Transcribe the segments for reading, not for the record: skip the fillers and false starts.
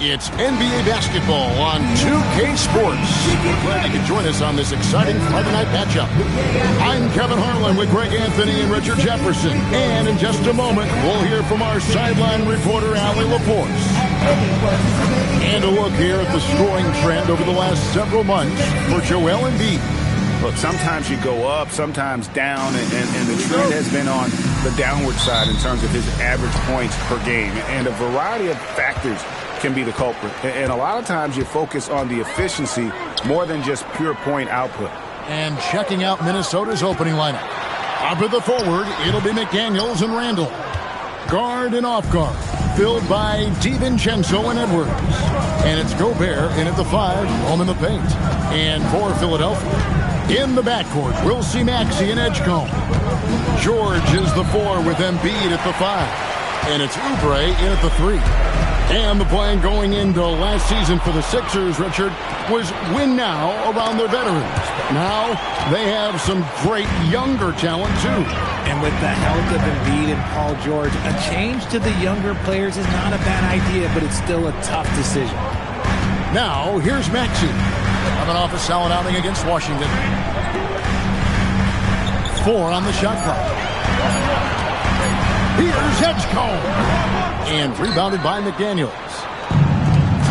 It's NBA basketball on 2K Sports. We're glad you can join us on this exciting Friday night matchup. I'm Kevin Harlan with Greg Anthony and Richard Jefferson. And in just a moment, we'll hear from our sideline reporter, Allie LaForce. And a look here at the scoring trend over the last several months for Joel Embiid. Look, sometimes you go up, sometimes down, and the trend has been on the downward side in terms of his average points per game. And a variety of factors can be the culprit. And a lot of times you focus on the efficiency more than just pure point output. And checking out Minnesota's opening lineup. Up at the forward, it'll be McDaniels and Randall. Guard and off guard, filled by DiVincenzo and Edwards. And it's Gobert in at the 5, home in the paint. And for Philadelphia, in the backcourt, we'll see Maxey and Edgecombe. George is the 4 with Embiid at the 5. And it's Oubre in at the 3. And the plan going into last season for the Sixers, Richard, was win now around their veterans. But now they have some great younger talent, too. And with the health of Embiid and Paul George, a change to the younger players is not a bad idea, but it's still a tough decision. Now, here's Maxey, coming off a solid outing against Washington. 4 on the shot clock. Here's Edgecombe. And rebounded by McDaniels.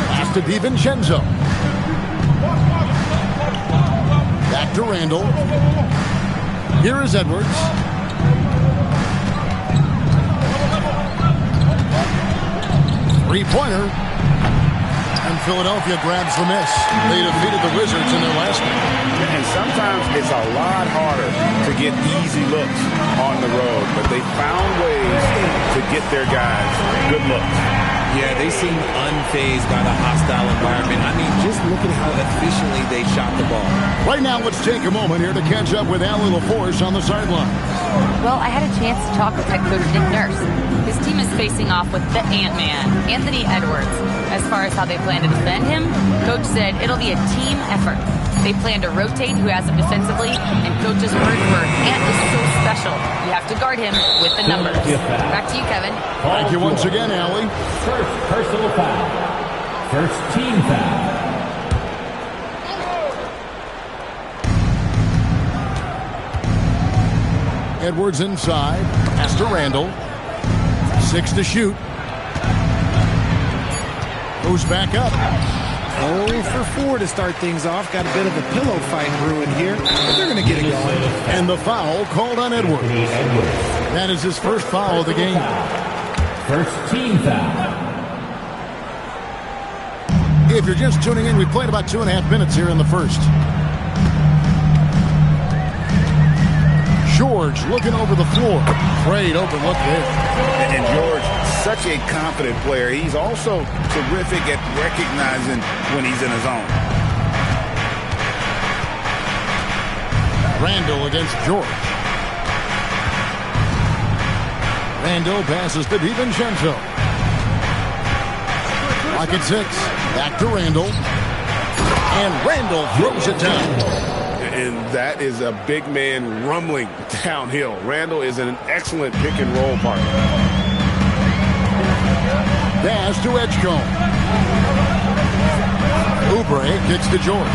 Pass to DiVincenzo. Back to Randall. Here is Edwards. Three-pointer. And Philadelphia grabs the miss. They defeated the Wizards in their last game. And sometimes it's a lot harder to get easy looks on the road, but they found ways to get their guys good looks. Yeah, they seem unfazed by the hostile environment. I mean, just look at how efficiently they shot the ball. Right now, let's take a moment here to catch up with Allie LaForce on the sideline. Well, I had a chance to talk with head coach Nick Nurse. His team is facing off with the Ant-Man, Anthony Edwards. As far as how they plan to defend him, coach said it'll be a team effort. They plan to rotate who has him defensively, and coach's word for Ant is so special. You have to guard him with the numbers. Back to you, Kevin. Thank you once again, Allie. First personal foul. First team foul. Edwards inside. Pass to Randall. 6 to shoot. Goes back up. 0 for 4 to start things off. Got a bit of a pillow fight brewing here, but they're going to get it going. And the foul called on Edwards. That is his first foul of the game. First team foul. If you're just tuning in, we played about 2.5 minutes here in the first. George looking over the floor. Great open look there. And George, such a confident player. He's also terrific at recognizing when he's in his zone. Randall against George. Randall passes to DiVincenzo. Clock at 6. Back to Randall. And Randall throws it down. And that is a big man rumbling downhill. Randall is an excellent pick-and-roll partner. Pass to Edgecombe. Oubre kicks to George.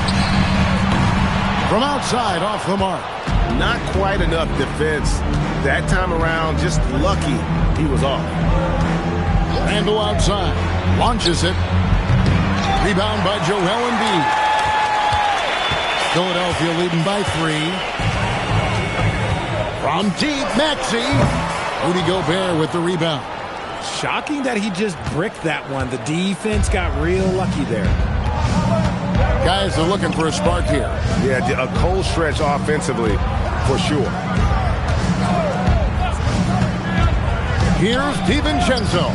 From outside, off the mark. Not quite enough defense. That time around, just lucky he was off. Randall outside. Launches it. Rebound by Joel Embiid. Philadelphia leading by 3. From deep, Maxey. Rudy Gobert with the rebound. Shocking that he just bricked that one. The defense got real lucky there. Guys are looking for a spark here. Yeah, a cold stretch offensively, for sure. Here's DiVincenzo.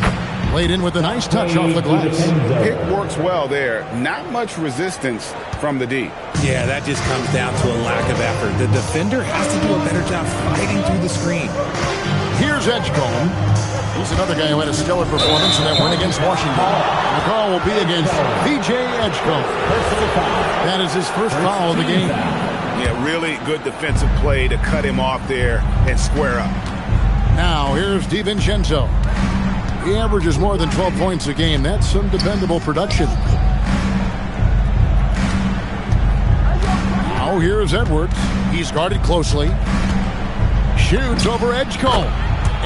Laid in with a nice touch off the glass. It works well there. Not much resistance from the D. Yeah, that just comes down to a lack of effort. The defender has to do a better job fighting through the screen. Here's Edgecombe. He's another guy who had a stellar performance in that win against Washington. The call will be against VJ Edgecombe. That is his first foul of the game. Yeah, really good defensive play to cut him off there and square up. Now, here's DiVincenzo. He averages more than 12 points a game. That's some dependable production. Now here's Edwards. He's guarded closely. Shoots over Edgecombe.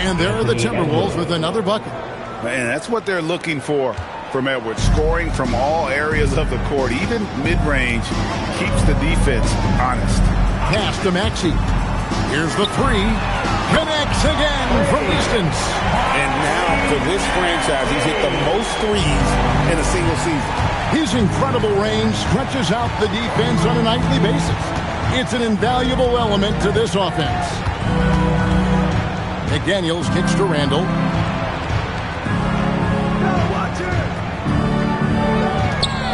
And there are the Timberwolves with another bucket. And that's what they're looking for from Edwards. Scoring from all areas of the court, even mid-range, keeps the defense honest. Pass to Maxey. Here's the three. Connects again from distance. And now for this franchise, he's hit the most threes in a single season. His incredible range stretches out the defense on a nightly basis. It's an invaluable element to this offense. McDaniels kicks to Randall.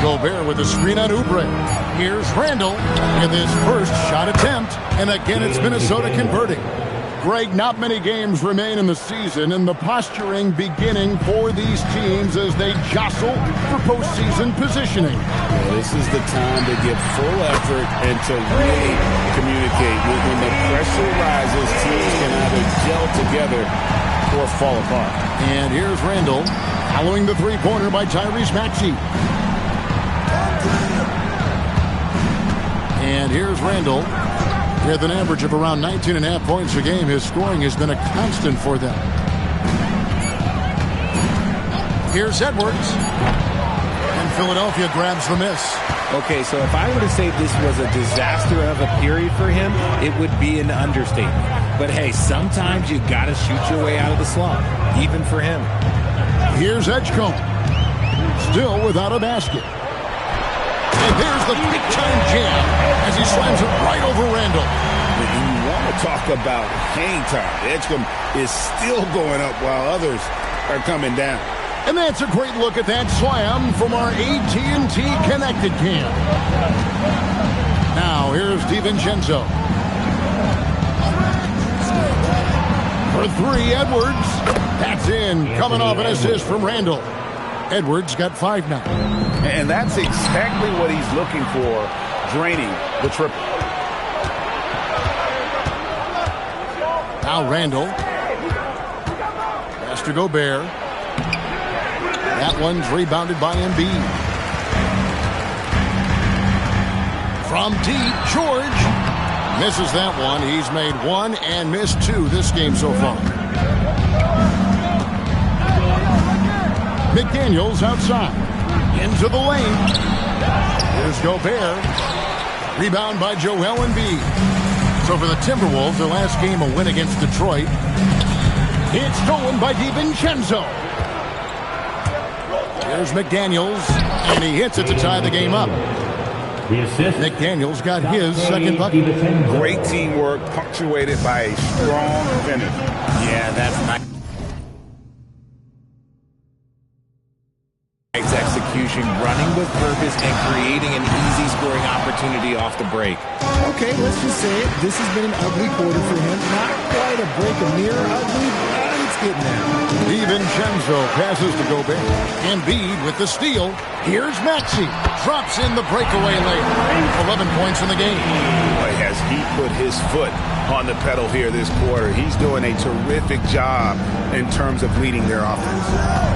Gobert with a screen on Oubre. Here's Randall with his first shot attempt. And again, it's Minnesota converting. Greg, not many games remain in the season, and the posturing beginning for these teams as they jostle for postseason positioning. Well, this is the time to give full effort and to really communicate. When the pressure rises, teams can either gel together or fall apart. And here's Randall following the three-pointer by Tyrese Maxey. And here's Randall. With an average of around 19.5 points a game, his scoring has been a constant for them. Here's Edwards. And Philadelphia grabs the miss. Okay, so if I were to say this was a disaster of a period for him, it would be an understatement. But hey, sometimes you got to shoot your way out of the slump, even for him. Here's Edgecombe. Still without a basket. And there's the big-time jam as he slams it right over Randall. When you want to talk about hang time, Edgecombe is still going up while others are coming down. And that's a great look at that slam from our AT&T Connected Cam. Now here's DiVincenzo. For three, Edwards. That's in, coming off an assist from Randall. Edwards got 5 now. And that's exactly what he's looking for, draining the triple. Now Randall. Pass to Gobert. That one's rebounded by Embiid. From deep, George misses that one. He's made 1 and missed 2 this game so far. McDaniels outside. Into the lane. Here's Gobert. Rebound by Joel Embiid. So for the Timberwolves, their last game a win against Detroit. It's stolen by DiVincenzo. Here's McDaniels, and he hits it to tie the game up. The assist. McDaniels got his second bucket. Great teamwork, punctuated by a strong finish. Yeah, that's nice. Execution, running with purpose, and creating an easy scoring opportunity off the break. Okay, let's just say it. This has been an ugly quarter for him. Not quite a break of near ugly, but it's getting there. DiVincenzo passes to Gobert. Embiid with the steal. Here's Maxey. Drops in the breakaway layup. 11 points in the game. Boy, has he put his foot on the pedal here this quarter. He's doing a terrific job in terms of leading their offense.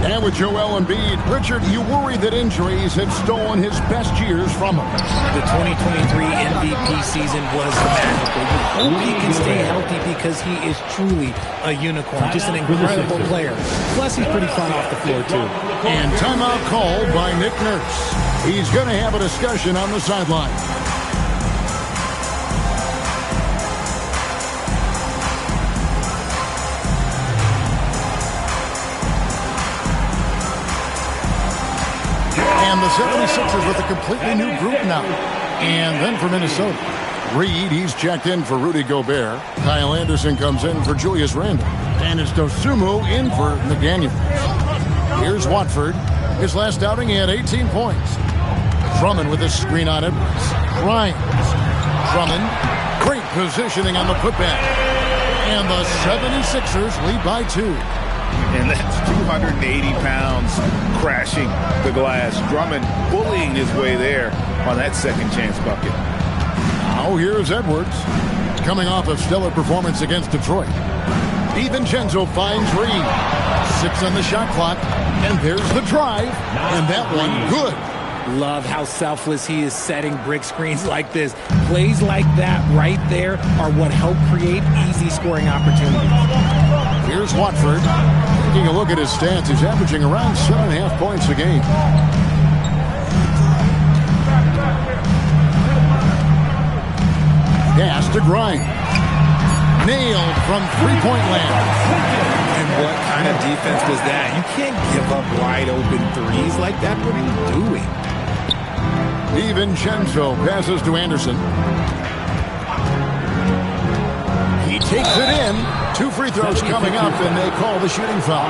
And with Joel Embiid, Richard, you worry that injuries have stolen his best years from him. The 2023 MVP season was magical. We hope he can stay healthy because he is truly a unicorn, just an incredible player. Plus, he's pretty fun off the floor, too. And timeout called by Nick Nurse. He's going to have a discussion on the sideline. And the 76ers with a completely new group now. And then for Minnesota, Reed, he's checked in for Rudy Gobert. Kyle Anderson comes in for Julius Randle. And it's Dosunmu in for McDaniels. Here's Watford. His last outing, he had 18 points. Drummond with a screen on Edwards. Grimes. Drummond. Great positioning on the putback. And the 76ers lead by 2. And that's 280 pounds crashing the glass. Drummond bullying his way there on that second chance bucket. Now here's Edwards. Coming off a stellar performance against Detroit. DiVincenzo finds Reed. 6 on the shot clock. And there's the drive. And that one good. Love how selfless he is setting brick screens like this. Plays like that right there are what help create easy scoring opportunities. Here's Watford. Taking a look at his stats, he's averaging around 7.5 points a game. Pass to Grimes. Nailed from three-point land. And what kind of defense was that? You can't give up wide open threes like that. What are you doing? DiVincenzo passes to Anderson. He takes it in. 2 free throws coming up, and they call the shooting foul.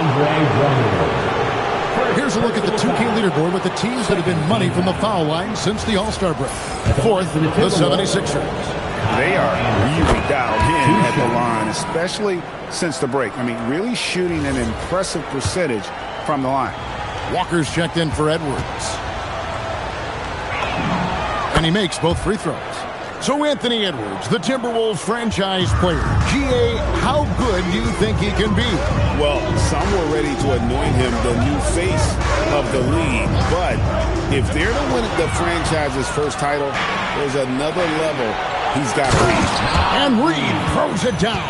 Here's a look at the 2K leaderboard with the teams that have been money from the foul line since the All-Star break. Fourth, the 76ers. They are really dialed in at the line, especially since the break. I mean, really shooting an impressive percentage from the line. Walker's checked in for Edwards. And he makes both free throws. So Anthony Edwards, the Timberwolves franchise player. G.A., how good do you think he can be? Well, some were ready to anoint him the new face of the league. But if they're to win the franchise's first title, there's another level he's got to reach. And Reed throws it down.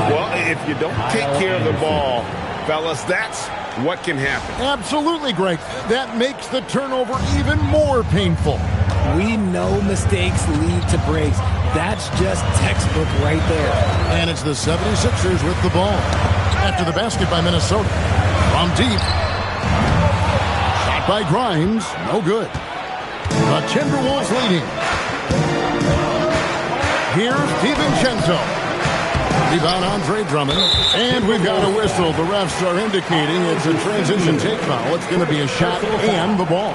Well, if you don't take care of the ball, fellas, that's what can happen. Absolutely, Greg. That makes the turnover even more painful. We know mistakes lead to breaks. That's just textbook right there. And it's the 76ers with the ball. After the basket by Minnesota. From deep. Shot by Grimes. No good. The Timberwolves leading. Here's DiVincenzo. Rebound Andre Drummond. And we've got a whistle. The refs are indicating it's a transition take foul. It's going to be a shot and the ball.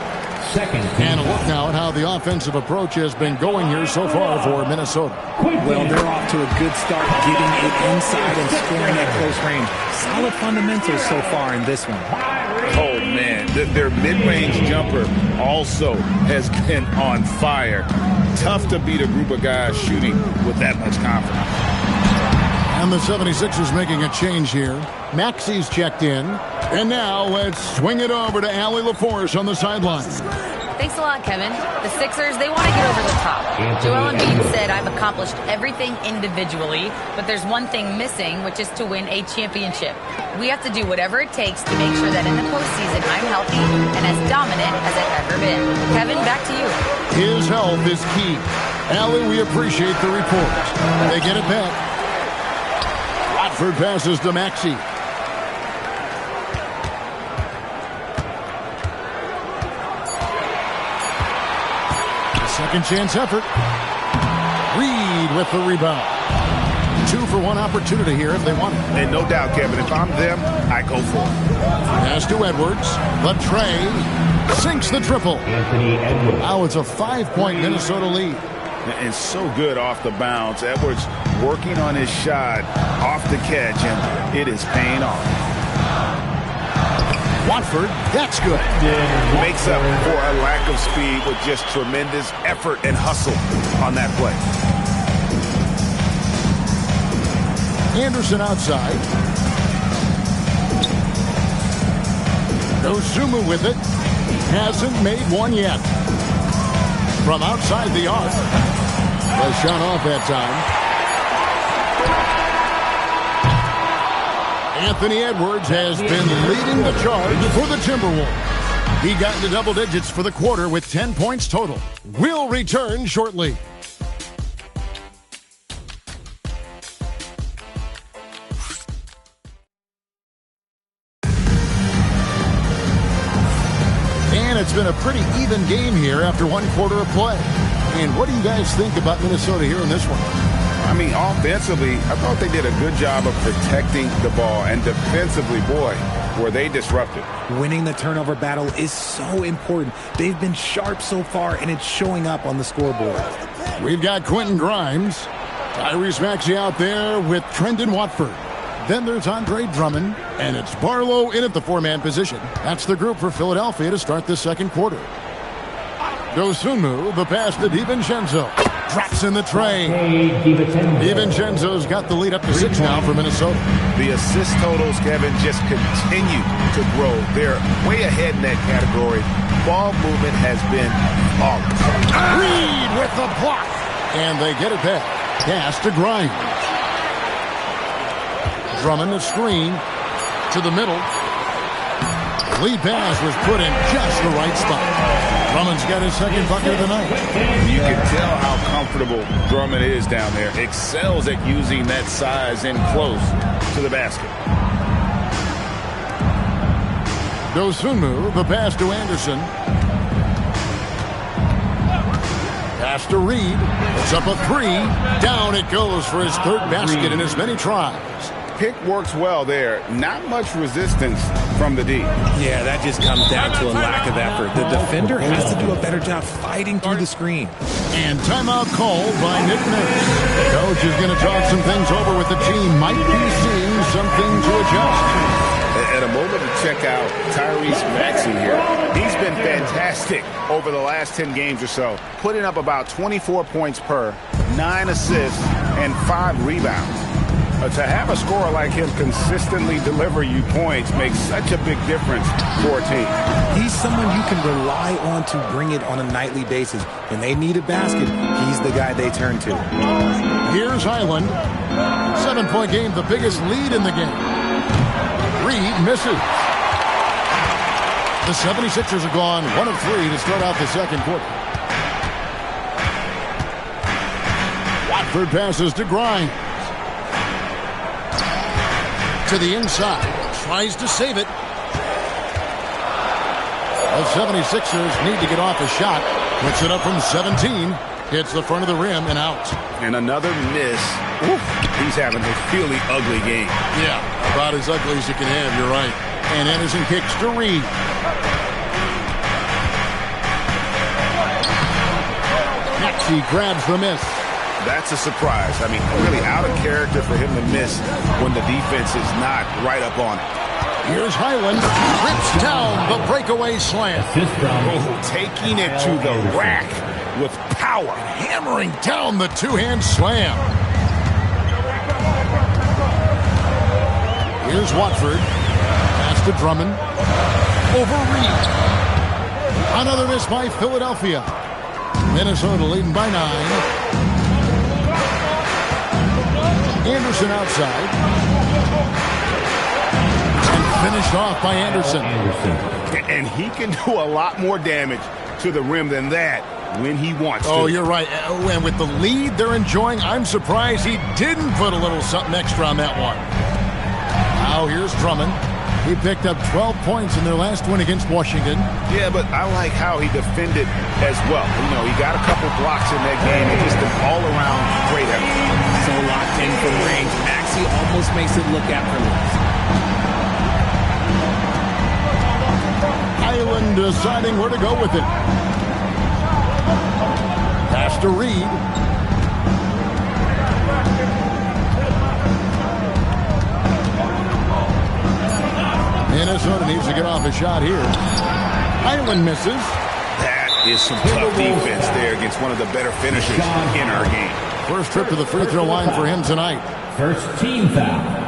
And a look now at how the offensive approach has been going here so far for Minnesota. Well, they're off to a good start getting it inside and scoring at close range. Solid fundamentals so far in this one. Oh, man. Their mid-range jumper also has been on fire. Tough to beat a group of guys shooting with that much confidence. And the 76ers making a change here. Maxi's checked in. And now let's swing it over to Allie LaForce on the sideline. Thanks a lot, Kevin. The Sixers, they want to get over the top. Joel Embiid said, I've accomplished everything individually, but there's one thing missing, which is to win a championship. We have to do whatever it takes to make sure that in the postseason I'm healthy and as dominant as I've ever been. Kevin, back to you. His health is key. Allie, we appreciate the report. They get it back. Watford passes to Maxey. Second chance effort. Reed with the rebound. 2-for-1 opportunity here if they want it. And no doubt, Kevin, if I'm them, I go for it. Pass to Edwards. The tray. Sinks the triple. Now it's a 5-point Minnesota lead. And so good off the bounce. Edwards working on his shot off the catch, and it is paying off. Watford, that's good. Makes up for a lack of speed with just tremendous effort and hustle on that play. Anderson outside. Dosunmu with it. Hasn't made one yet. From outside the arc. Was shot off that time. Anthony Edwards has been leading the charge for the Timberwolves. He got into double digits for the quarter with 10 points total. We'll return shortly. And it's been a pretty even game here after one quarter of play. And what do you guys think about Minnesota here in this one? I mean, offensively, I thought they did a good job of protecting the ball. And defensively, boy, were they disruptive. Winning the turnover battle is so important. They've been sharp so far, and it's showing up on the scoreboard. We've got Quentin Grimes. Tyrese Maxey out there with Trendon Watford. Then there's Andre Drummond, and it's Barlow in at the four-man position. That's the group for Philadelphia to start the second quarter. Dosunmu, the pass to DiVincenzo. Drops in the tray. DiVincenzo. DiVincenzo's got the lead up to 6 now for Minnesota. The assist totals, Kevin, just continue to grow. They're way ahead in that category. Ball movement has been flawless. Reed with the block. And they get it back. Pass to Grimes. Drummond the screen to the middle. Lead pass was put in just the right spot. Drummond's got his second bucket of the night. You can tell how comfortable Drummond is down there. Excels at using that size in close to the basket. Dosunmu, the pass to Anderson. Pass to Reed. It's up a 3. Down it goes for his third basket in as many tries. Pick works well there. Not much resistance from the D. Yeah, that just comes down to a lack of effort. The defender has to do a better job fighting through the screen. And timeout called by Nick Nurse. Coach is going to talk some things over with the team. Might be seeing something to adjust. At a moment to check out Tyrese Maxey here. He's been fantastic over the last 10 games or so, putting up about 24 points per, 9 assists, and 5 rebounds. To have a scorer like him consistently deliver you points makes such a big difference for a team. He's someone you can rely on to bring it on a nightly basis. When they need a basket, he's the guy they turn to. Here's Highland. 7-point game, the biggest lead in the game. Reed misses. The 76ers are gone 1 of 3 to start out the second quarter. Watford passes to Grimes. To the inside. Tries to save it. The 76ers need to get off a shot. Puts it up from 17. Hits the front of the rim and out. And another miss. Oof. He's having a really ugly game. Yeah, about as ugly as you can have, you're right. And Anderson kicks to Reed. Maxey grabs the miss. That's a surprise. I mean, really out of character for him to miss when the defense is not right up on it. Here's Highland. Rips down the breakaway slam. Taking it to the rack with power. Hammering down the two-hand slam. Here's Watford. Pass to Drummond. Over Reed. Another miss by Philadelphia. Minnesota leading by 9. Anderson outside. And finished off by Anderson. And he can do a lot more damage to the rim than that when he wants to. Oh, you're right. And with the lead they're enjoying, I'm surprised he didn't put a little something extra on that one. Now here's Drummond. He picked up 12 points in their last win against Washington. Yeah, but I like how he defended as well. You know, he got a couple blocks in that game and just an all-around great effort. So locked in from range. Maxey almost makes it look effortless. Highland deciding where to go with it. Pass to Reed. Minnesota needs to get off a shot here. Highland misses. That is some tough defense there against one of the better finishers in our game. First trip to the free throw line for him tonight. First team foul.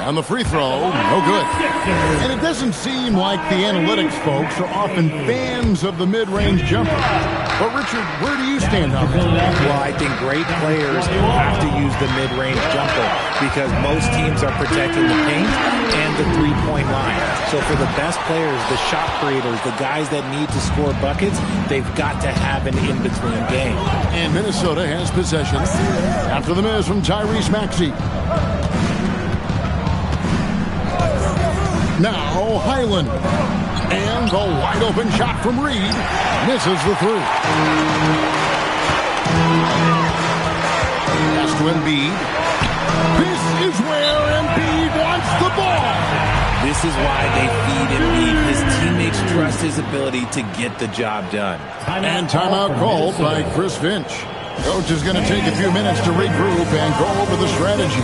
On the free throw, no good. And it doesn't seem like the analytics folks are often fans of the mid-range jumper. But Richard, where do you stand on that? Well, I think great players have to use the mid-range jumper because most teams are protecting the paint and the three-point line. So for the best players, the shot creators, the guys that need to score buckets, they've got to have an in-between game. And Minnesota has possession after the miss from Tyrese Maxey. Now Highland. And the wide open shot from Reed. Misses the 3. Pass to Embiid. This is where Embiid wants the ball. This is why they feed Embiid. His teammates trust his ability to get the job done. And timeout called by Chris Finch. Coach is going to take a few minutes to regroup and go over the strategy.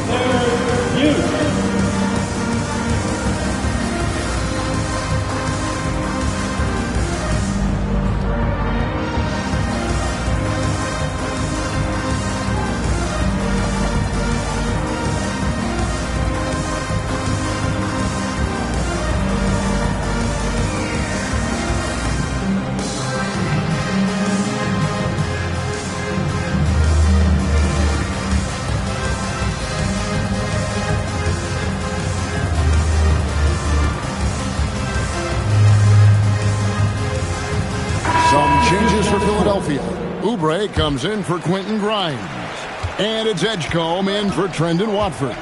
Philadelphia. Oubre comes in for Quentin Grimes. And it's Edgecombe in for Trendon Watford.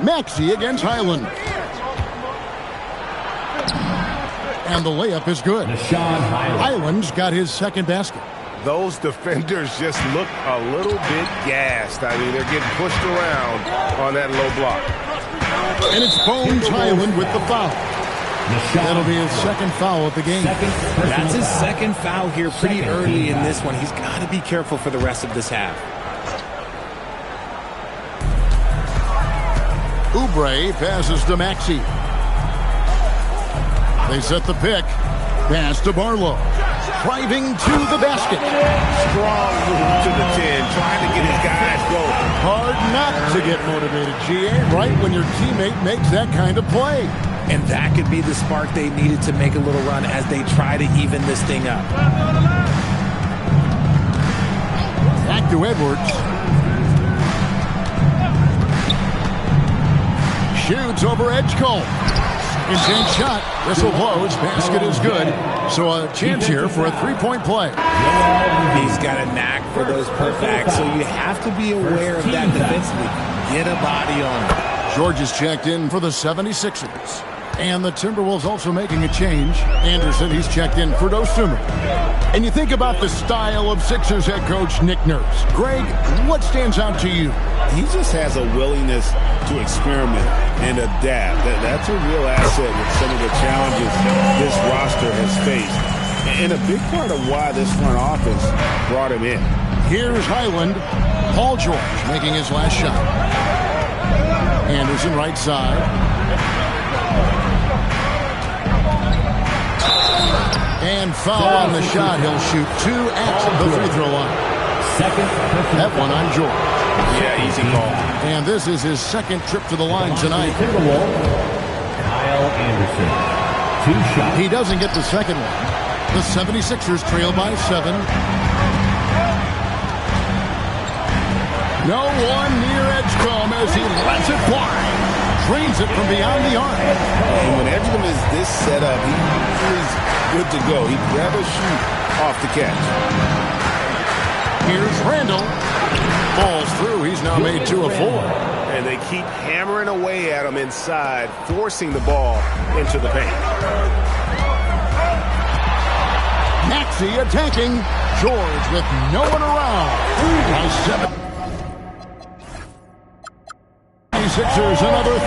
Maxey against Highland. And the layup is good. Highland's got his second basket. Those defenders just look a little bit gassed. I mean, they're getting pushed around on that low block. And it's Bones Highland with the foul. That'll be his second foul of the game. That's his second foul here pretty early in this one. He's got to be careful for the rest of this half. Oubre passes to Maxey. They set the pick. Pass to Barlow. Driving to the basket. Strong move to the 10, trying to get his guys going. Hard not to get motivated, GA, right when your teammate makes that kind of play. And that could be the spark they needed to make a little run as they try to even this thing up. Back to Edwards. Shoots over Edgecombe. Intense shot. Whistle blows. Basket is good. So a chance here for a three-point play. He's got a knack for those putbacks, so you have to be aware of that defensively. Get a body on him. George is checked in for the 76ers. And the Timberwolves also making a change. Anderson, he's checked in for Dosunmu. And you think about the style of Sixers head coach Nick Nurse. Greg, what stands out to you? He just has a willingness to experiment and adapt. That's a real asset with some of the challenges this roster has faced. And a big part of why this front office brought him in. Here's Highland. Paul George making his last shot. Anderson right side. And foul on the shot. He'll shoot 2 at the free throw line. That one on George. Yeah, easy call. And this is his second trip to the line tonight. Kyle Anderson. 2 shots. He doesn't get the second one. The 76ers trail by 7. No one near Edgecombe as he lets it fly. Drains it from beyond the arc. And when Edgecombe is this set up, he's good to go. He'd rather shoot off the catch. Here's Randall. Falls through. He's now made 2 of 4. And they keep hammering away at him inside, forcing the ball into the paint. Maxey attacking. George with no one around. By 7. Sixers another 3.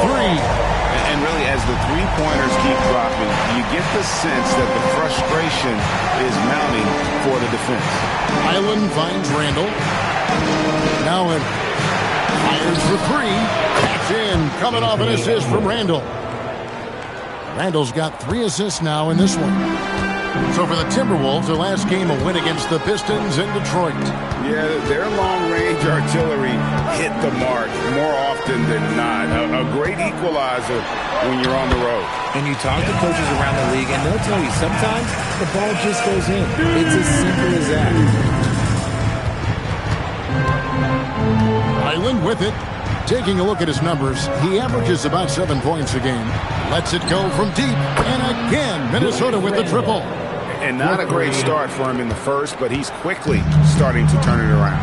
And really, as the three-pointers keep dropping, you get the sense that the frustration is mounting for the defense. Highland finds Randall. Now it fires for 3. That's in. Coming off an assist from Randall. Randall's got 3 assists now in this one. So for the Timberwolves, their last game a win against the Pistons in Detroit. Yeah, their long-range artillery hit the mark more often than not. A great equalizer when you're on the road. And you talk to coaches around the league, and they'll tell you sometimes the ball just goes in. It's as simple as that. Highland with it. Taking a look at his numbers, he averages about 7 points a game. Lets it go from deep. And again, Minnesota with the triple. And not a great start for him in the first, but he's quickly starting to turn it around.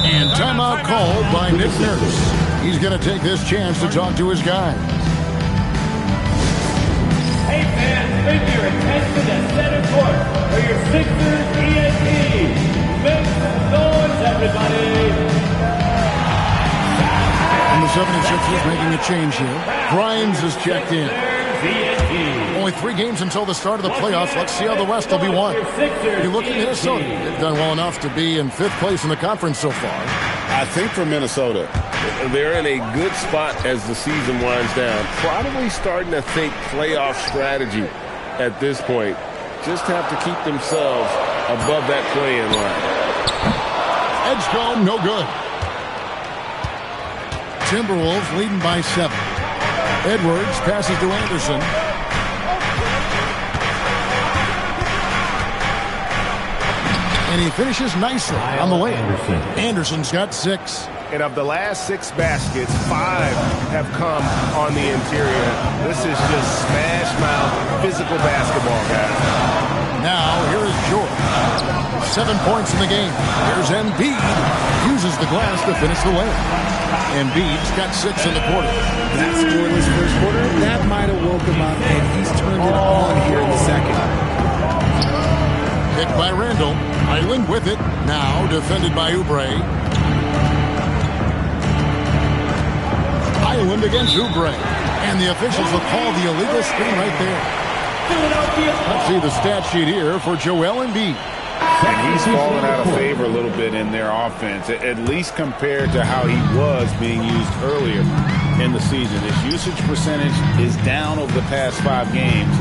And timeout called by Nick Nurse. He's going to take this chance to talk to his guys. Hey fans, bring your attention to center court for your Sixers ENT. Make some noise, everybody. And the 76ers making a change here. Grimes is checked in. Only 3 games until the start of the playoffs. Let's see how the West will be won. You look at Minnesota. They've done well enough to be in 5th place in the conference so far. I think for Minnesota, they're in a good spot as the season winds down. Probably starting to think playoff strategy at this point. Just have to keep themselves above that play-in line. Edgecombe, no good. Timberwolves leading by 7. Edwards passes to Anderson. And he finishes nicely on the way. Anderson's got 6. And of the last 6 baskets, 5 have come on the interior. This is just smash mouth physical basketball, guys. Now, here is George. 7 points in the game. Here's Embiid. Uses the glass to finish the layup. Embiid's got 6 in the quarter. That scoreless first quarter, that might have woke him up, and he's turned it on here in the second. Picked by Randall. Island with it. Now defended by Oubre. Island against Oubre. And the officials will call the illegal screen right there. Let's see the stat sheet here for Joel Embiid. And he's fallen out of favor a little bit in their offense, at least compared to how he was being used earlier in the season. His usage percentage is down over the past 5 games.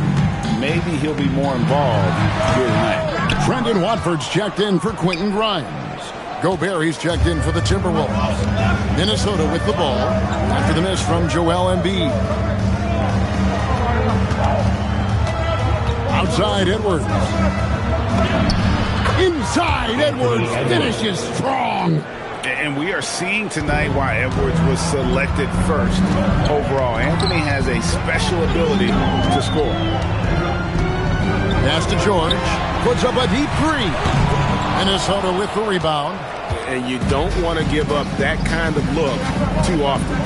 Maybe he'll be more involved here tonight. Brendan Watford's checked in for Quentin Grimes. Gobert, he's checked in for the Timberwolves. Minnesota with the ball after the miss from Joel Embiid. Outside Edwards. Inside Edwards finishes strong. And we are seeing tonight why Edwards was selected first overall. Anthony has a special ability to score. Pass to George. Puts up a deep 3. Minnesota with the rebound. And you don't want to give up that kind of look too often.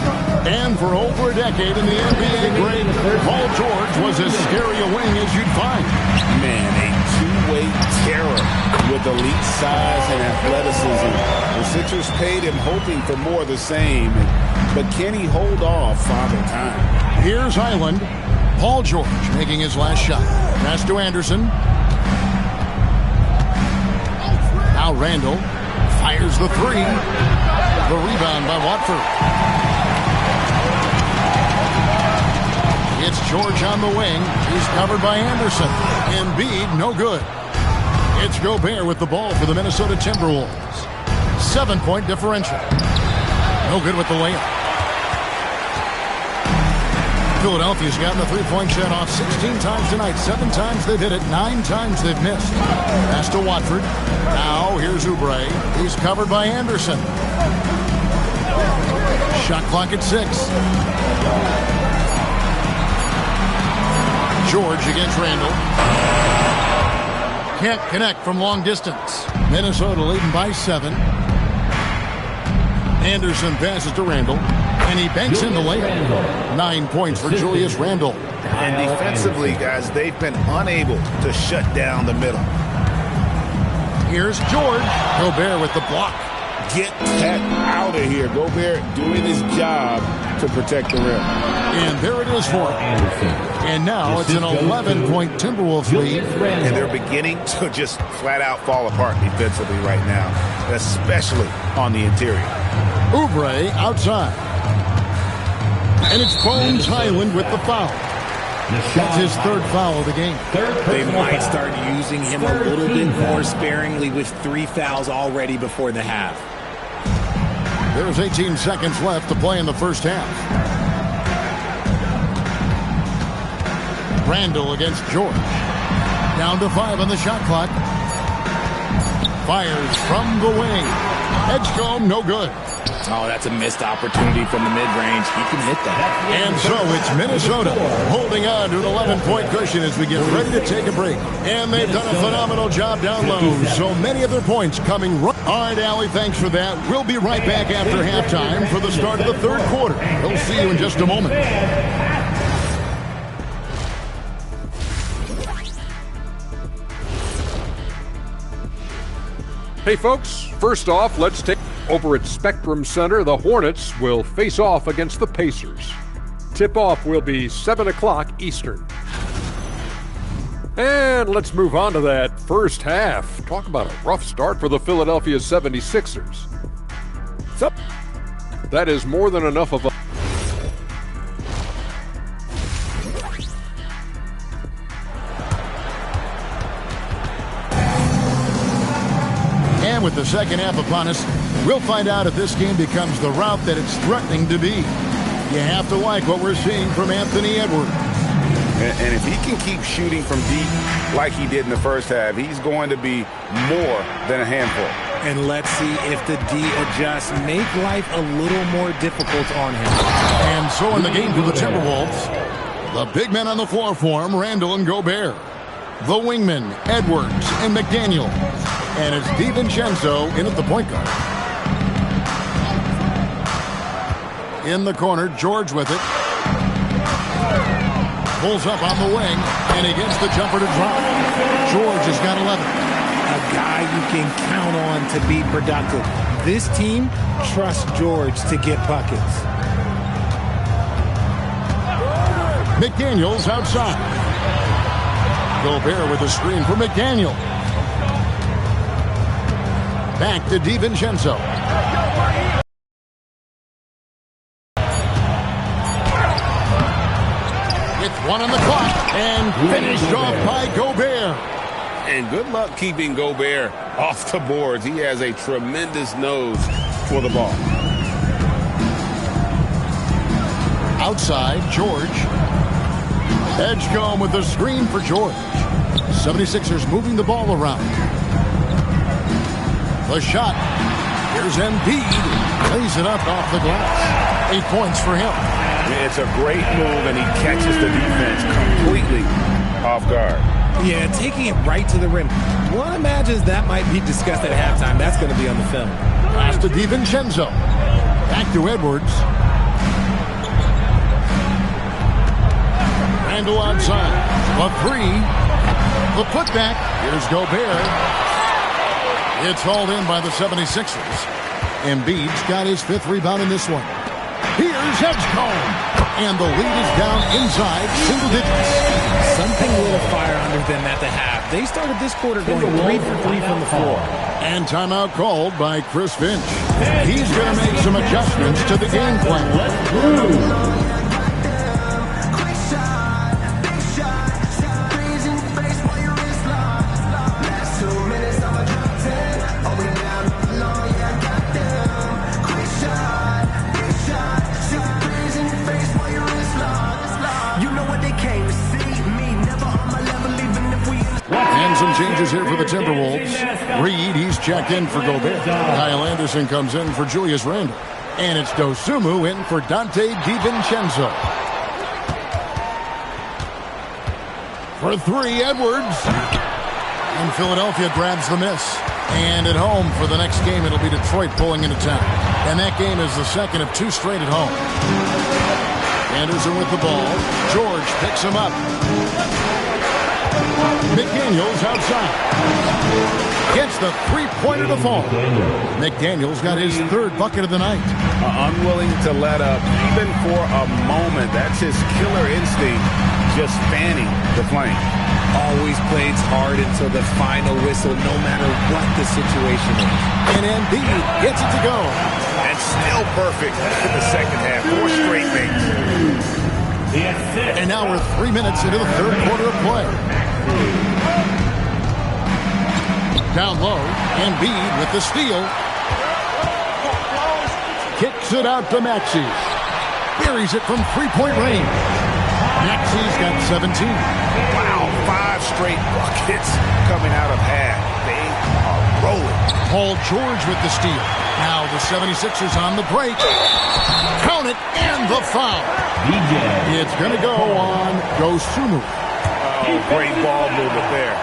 And for over a decade in the NBA grade, Paul George was as scary a wing as you'd find. Man, a two-way terror with elite size and athleticism. The Sixers paid him hoping for more of the same. But can he hold off Father Time? Here's Island. Paul George making his last shot. Pass to Anderson. Now Randall fires the 3. The rebound by Watford. It's George on the wing. He's covered by Anderson. Embiid, no good. It's Gobert with the ball for the Minnesota Timberwolves. 7-point differential. No good with the layup. Philadelphia's gotten the 3-point shot off 16 times tonight. 7 times they've hit it. 9 times they've missed. Pass to Watford. Now here's Oubre. He's covered by Anderson. Shot clock at 6. George against Randall. Can't connect from long distance. Minnesota leading by 7. Anderson passes to Randall. And he banks in the layup. 9 points for Julius Randle. And defensively, guys, they've been unable to shut down the middle. Here's George. Gobert with the block. Get that out of here. Gobert doing his job to protect the rim. And there it is for him. And now it's an 11-point Timberwolves lead. And they're beginning to just flat out fall apart defensively right now, especially on the interior. Oubre outside. And it's Bones Highland with the foul. That's his 3rd foul of the game. They might start using him a little bit more sparingly with 3 fouls already before the half. There's 18 seconds left to play in the first half. Randall against George. Down to 5 on the shot clock. Fires from the wing. Edgecombe, no good. Oh, that's a missed opportunity from the mid-range. He can hit that. And so it's Minnesota holding on to an 11-point cushion as we get ready to take a break. And they've done a phenomenal job down low. So many of their points coming right. All right, Allie, thanks for that. We'll be right back after halftime for the start of the 3rd quarter. We'll see you in just a moment. Hey, folks, first off, let's take over at Spectrum Center. The Hornets will face off against the Pacers. Tip-off will be 7 o'clock Eastern. And let's move on to that first half. Talk about a rough start for the Philadelphia 76ers. So, that is more than enough of a... And with the second half upon us, we'll find out if this game becomes the route that it's threatening to be. You have to like what we're seeing from Anthony Edwards. And if he can keep shooting from deep like he did in the first half, he's going to be more than a handful. And let's see if the D adjusts, make life a little more difficult on him. And so in the game for the Timberwolves, the big men on the floor for him, Randall and Gobert. The wingmen, Edwards and McDaniel. And it's DiVincenzo in at the point guard. In the corner, George with it. Pulls up on the wing, and he gets the jumper to drop. George has got 11. A guy you can count on to be productive. This team trusts George to get buckets. McDaniels outside. Gobert with a screen for McDaniel. Back to DiVincenzo. With 1 on the clock, and finished off by Gobert. And good luck keeping Gobert off the boards. He has a tremendous nose for the ball. Outside, George. Edgecombe with the screen for George. 76ers moving the ball around. The shot. Here's Embiid. Lays it up off the glass. 8 points for him. It's a great move, and he catches the defense completely off guard. Yeah, taking it right to the rim. One imagines that might be discussed at halftime. That's going to be on the film. Pass to DiVincenzo. Back to Edwards. Randall outside. A 3. The putback. Here's Gobert. It's hauled in by the 76ers. Embiid's got his 5th rebound in this one. Here's Edgecombe. And the lead is down inside single digits. Something lit a fire under them at the half. They started this quarter going 3 for 3 from the floor. And timeout called by Chris Finch. He's going to make some adjustments to the game plan. And some changes here for the Timberwolves. Reed, he's checked in for Gobert. Kyle Anderson comes in for Julius Randle. And it's Dosunmu in for Dante DiVincenzo. For 3, Edwards. And Philadelphia grabs the miss. And at home for the next game, it'll be Detroit pulling into town. And that game is the second of 2 straight at home. Anderson with the ball. George picks him up. McDaniels outside. Gets the 3-pointer to fall. McDaniels got his 3rd bucket of the night. Unwilling to let up even for a moment. That's his killer instinct, just fanning the flame. Always plays hard until the final whistle, no matter what the situation is. And Embiid gets it to go. And still perfect in the second half. 4 straight things. And now we're 3 minutes into the 3rd quarter of play. Down low, Embiid with the steal. Kicks it out to Maxey. Buries it from 3-point range. Maxey's got 17. Wow, 5 straight buckets coming out of half. They are rolling. Paul George with the steal. Now the 76ers on the break. Count it, and the foul. It's going to go on Dosunmu. Oh, great ball movement there.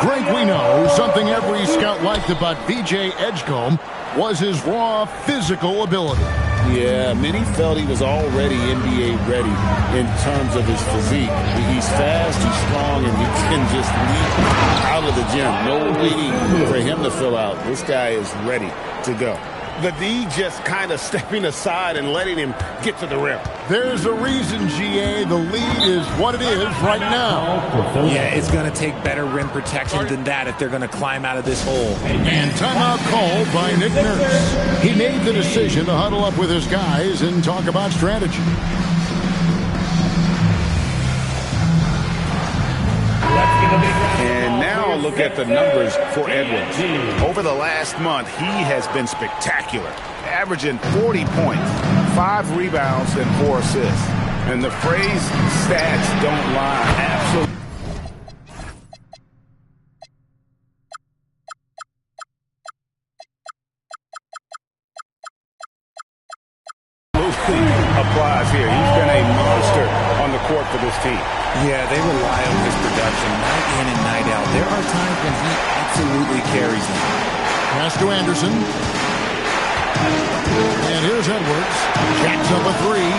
Greg, we know something every scout liked about VJ Edgecombe was his raw physical ability. Yeah, many felt he was already NBA ready in terms of his physique. He's fast, he's strong, and he can just leap out of the gym. No waiting for him to fill out. This guy is ready to go. The D just kind of stepping aside and letting him get to the rim. There's a reason, GA. The lead is what it is right now. Yeah, it's going to take better rim protection than that if they're going to climb out of this hole. And timeout called by Nick Nurse. He made the decision to huddle up with his guys and talk about strategy. And now look at the numbers for Edwards. Over the last month, he has been spectacular, averaging 40 points, 5 rebounds, and 4 assists. And the phrase stats don't lie. Absolutely. applies here. He's been a monster on the court for this team. Yeah, they rely on his production night in and night out. There are times when he absolutely carries them. Pass to Anderson. And here's Edwards. Jacks up a three.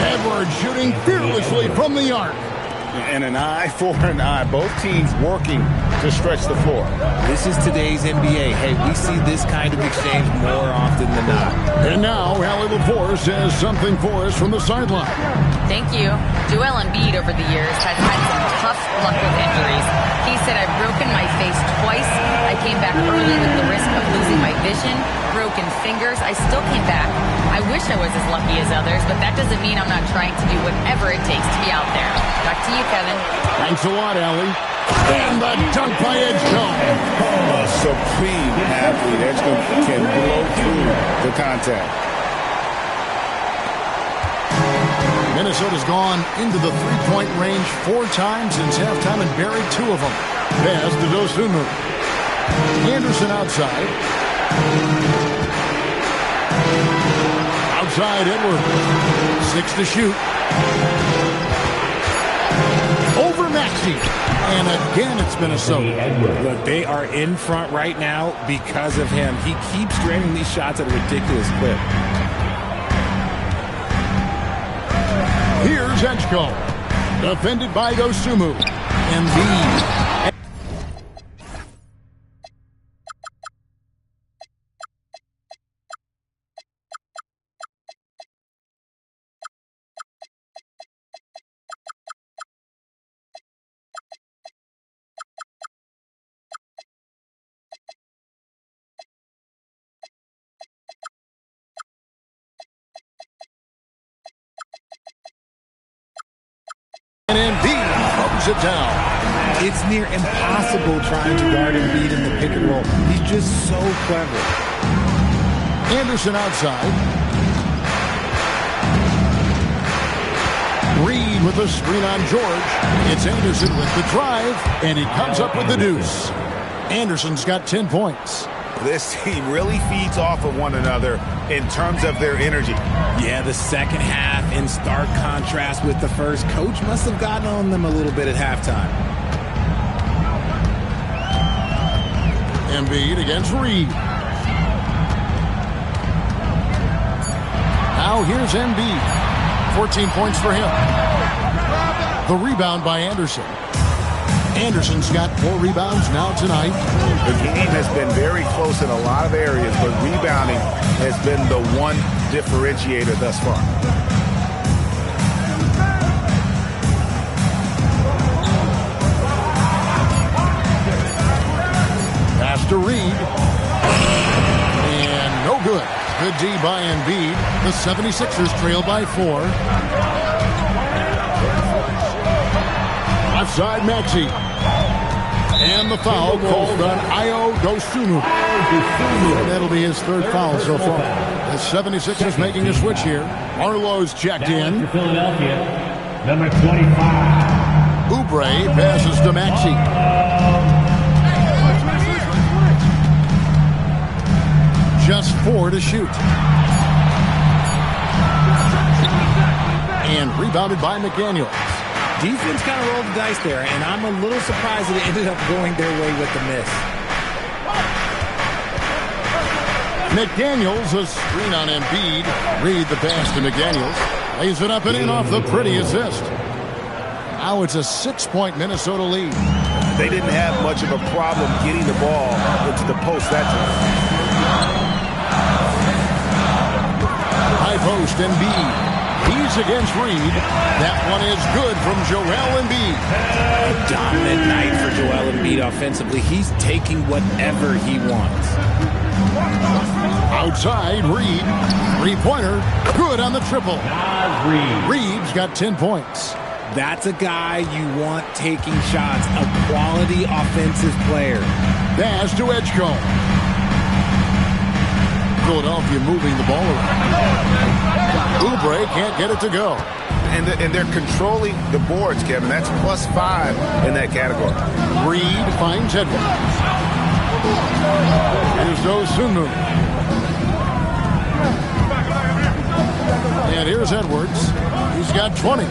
Edwards shooting fearlessly from the arc. And an eye for an eye. Both teams working to stretch the floor. This is today's NBA. Hey, we see this kind of exchange more often than not. And now, Allie LaForce has something for us from the sideline. Thank you. Joel Embiid over the years has had some tough luck with injuries. He said, I've broken my face twice. I came back early with the risk of losing my vision, broken fingers. I still came back. I wish I was as lucky as others, but that doesn't mean I'm not trying to do whatever it takes to be out there. Back to you, Kevin. Thanks a lot, Allie. And the dunk by Edgecombe. A supreme athlete. Edgecombe can blow through the contact. Minnesota's gone into the three-point range 4 times since halftime and buried 2 of them. Pass to Dosunmu. Anderson outside. Outside Edwards. 6 to shoot. Over Maxey. And again, it's Minnesota. Look, they are in front right now because of him. He keeps draining these shots at a ridiculous clip. Here's Edgecombe. Defended by Dosunmu. Embiid. And Embiid throws it down. It's near impossible trying to guard Embiid in the pick and roll. He's just so clever. Anderson outside. Reed with a screen on George. It's Anderson with the drive, and he comes up with the deuce. Anderson's got 10 points. This team really feeds off of one another in terms of their energy. Yeah, the second half in stark contrast with the first. Coach must have gotten on them a little bit at halftime. Embiid against Reed. Now here's Embiid. 14 points for him. The rebound by Anderson. Anderson's got 4 rebounds now tonight. The game has been very close in a lot of areas, but rebounding has been the one differentiator thus far. Pass to Reed. And no good. Good D by Embiid. The 76ers trail by 4. Offside Maxey. And the foul called on Ayo Dosunmu. That'll be his 3rd foul so far. The 76ers making a switch here. Arlo's checked in. Philadelphia, number 25. Oubre passes to Maxey. Just 4 to shoot. And rebounded by McDaniels. Defense kind of rolled the dice there, and I'm a little surprised that it ended up going their way with the miss. McDaniels, a screen on Embiid. Reed the pass to McDaniels. Lays it up and in off the pretty assist. Now it's a 6-point Minnesota lead. They didn't have much of a problem getting the ball into the post that time. High post, Embiid. He's against Reed. That one is good from Joel Embiid. A dominant night for Joel Embiid offensively. He's taking whatever he wants. Outside, Reed. 3-pointer. Good on the triple. Reed's got 10 points. That's a guy you want taking shots. A quality offensive player. Pass to Edgecombe. Philadelphia moving the ball around. Oubre can't get it to go. And they're controlling the boards, Kevin. That's +5 in that category. Reed finds Edwards. Here's Dosunmu. And here's Edwards. He's got 20.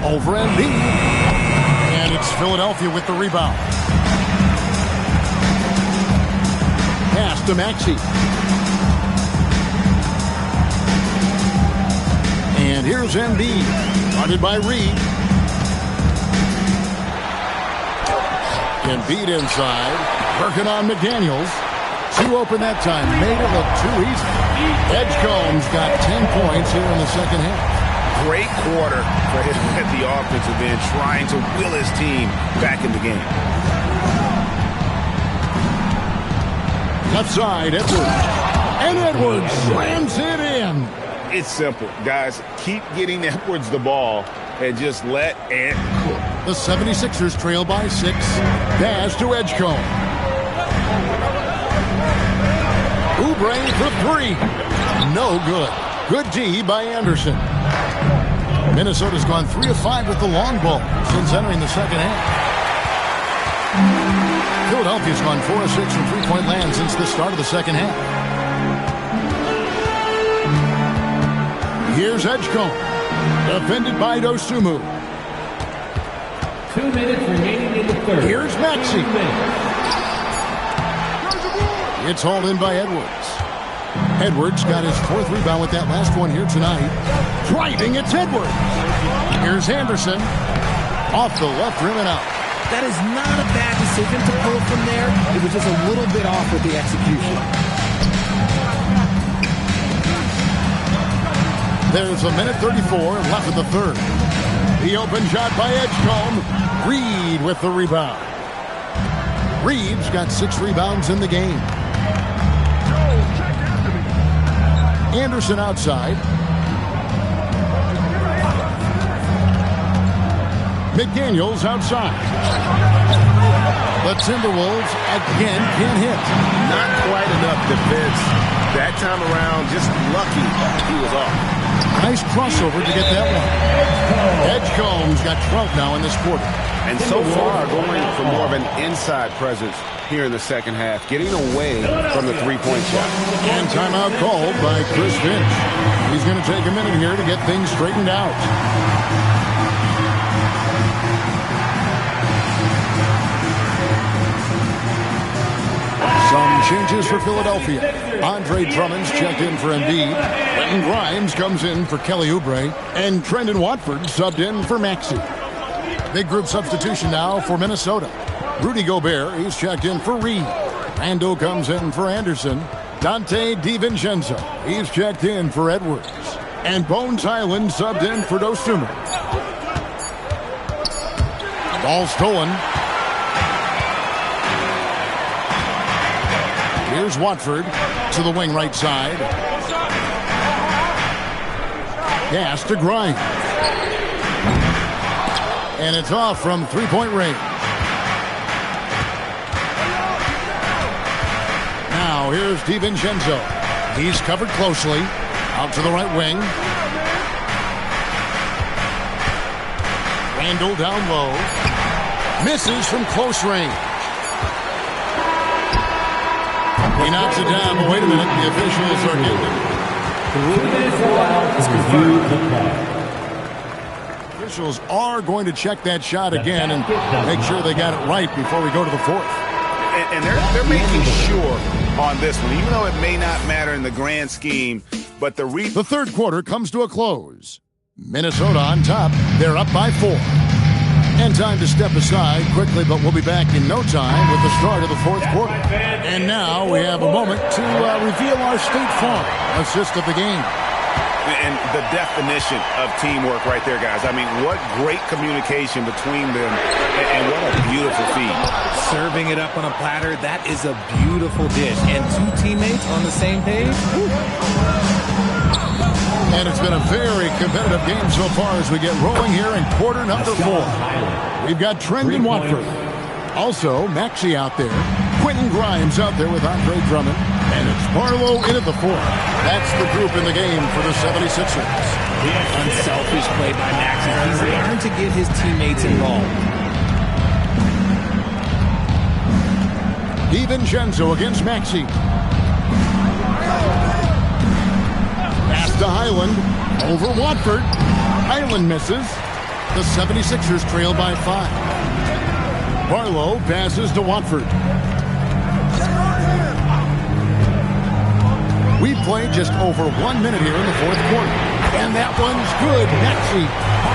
Over Embiid. And it's Philadelphia with the rebound. Pass to Maxey. And here's Embiid. Guarded by Reed. Embiid inside. Working on McDaniels. Too open that time. Made it look too easy. Edgecombe's got 10 points here in the second half. Great quarter for him at the offensive end, trying to will his team back in the game. Left side, Edwards. And Edwards slams it in. It's simple, guys. Keep getting Edwards the ball and just let it cook. The 76ers trail by 6. Pass to Edgecombe. Oubre for 3. No good. Good D by Anderson. Minnesota's gone 3 of 5 with the long ball since entering the second half. Philadelphia's gone 4 of 6 from three-point land since the start of the second half. Here's Edgecombe. Defended by Dosunmu. 2 minutes remaining in the third. Here's Maxey. It's hauled in by Edwards. Edwards got his 4th rebound with that last one here tonight. Driving, it's Edwards. Here's Anderson. Off the left rim and out. That is not a bad decision to pull from there. It was just a little bit off with the execution. There's a minute 34 left in the third. The open shot by Edgecombe. Reed with the rebound. Reed's got 6 rebounds in the game. Anderson outside. McDaniels outside. The Timberwolves again can't hit. Not quite enough defense that time around. Just lucky he was off. Nice crossover to get that one. Edgecombe's got 12 now in this quarter. And so far going for more of an inside presence here in the second half, getting away from the three-point shot. And timeout called by Chris Finch. He's going to take a minute here to get things straightened out. Some changes for Philadelphia. Andre Drummond's checked in for Embiid. Quentin Grimes comes in for Kelly Oubre. And Trendon Watford subbed in for Maxey. Big group substitution now for Minnesota. Rudy Gobert, he's checked in for Reed. Randle comes in for Anderson. Dante DiVincenzo, he's checked in for Edwards. And Bones Highland subbed in for Dosunmu. Ball stolen. Here's Watford to the wing right side. Pass to Grimes. And it's off from three-point range. Now here's DiVincenzo. He's covered closely. Out to the right wing. Randle down low. Misses from close range. He knocks it down, but wait a minute. The officials are giving. 3 minutes allowed to review the call. Officials are going to check that shot again and make sure they got it right before we go to the fourth. And they're making sure on this one, even though it may not matter in the grand scheme, but the third quarter comes to a close. Minnesota on top. They're up by 4. And time to step aside quickly, but we'll be back in no time with the start of the fourth quarter. And now we have a moment to reveal our State Farm assist of the game. And the definition of teamwork right there, guys. I mean, what great communication between them, and what a beautiful feed. Serving it up on a platter, that is a beautiful dish. And 2 teammates on the same page. And it's been a very competitive game so far as we get rolling here in quarter number 4. We've got Trendon Watford. Also, Maxey out there. Quentin Grimes out there with Andre Drummond. And it's Barlow in at the 4th. That's the group in the game for the 76ers. Unselfish play by Maxey. He's learned to get his teammates involved. DiVincenzo against Maxey. Pass to Highland. Over Watford. Highland misses. The 76ers trail by 5. Barlow passes to Watford. We played just over 1 minute here in the fourth quarter. And that one's good. Maxey.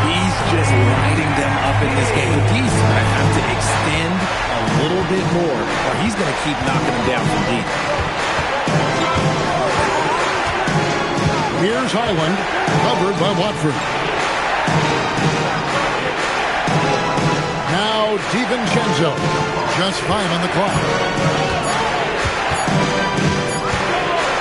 He's just lighting them up in this game. The D's going to have to extend a little bit more, or he's going to keep knocking them down from deep. Here's Highland, covered by Watford. Now DiVincenzo, just 5 on the clock.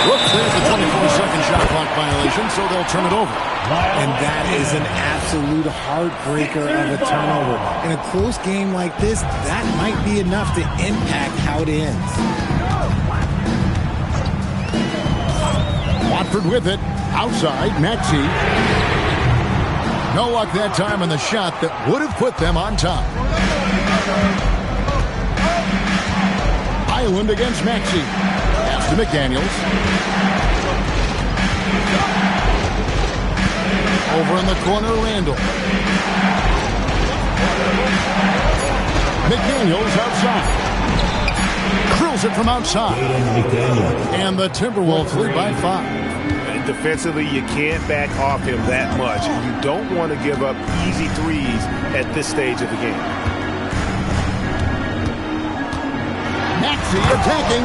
Whoops, there's a 24-second shot clock violation, so they'll turn it over. And that is an absolute heartbreaker of a turnover. In a close game like this, that might be enough to impact how it ends. Watford with it. Outside, Maxey. No luck that time on the shot that would have put them on top. Highland against Maxey. Pass to McDaniels. Over in the corner, Randall. McDaniels outside. Drills it from outside. And the Timberwolves lead by 5. Defensively, you can't back off him that much. You don't want to give up easy threes at this stage of the game. Maxey attacking.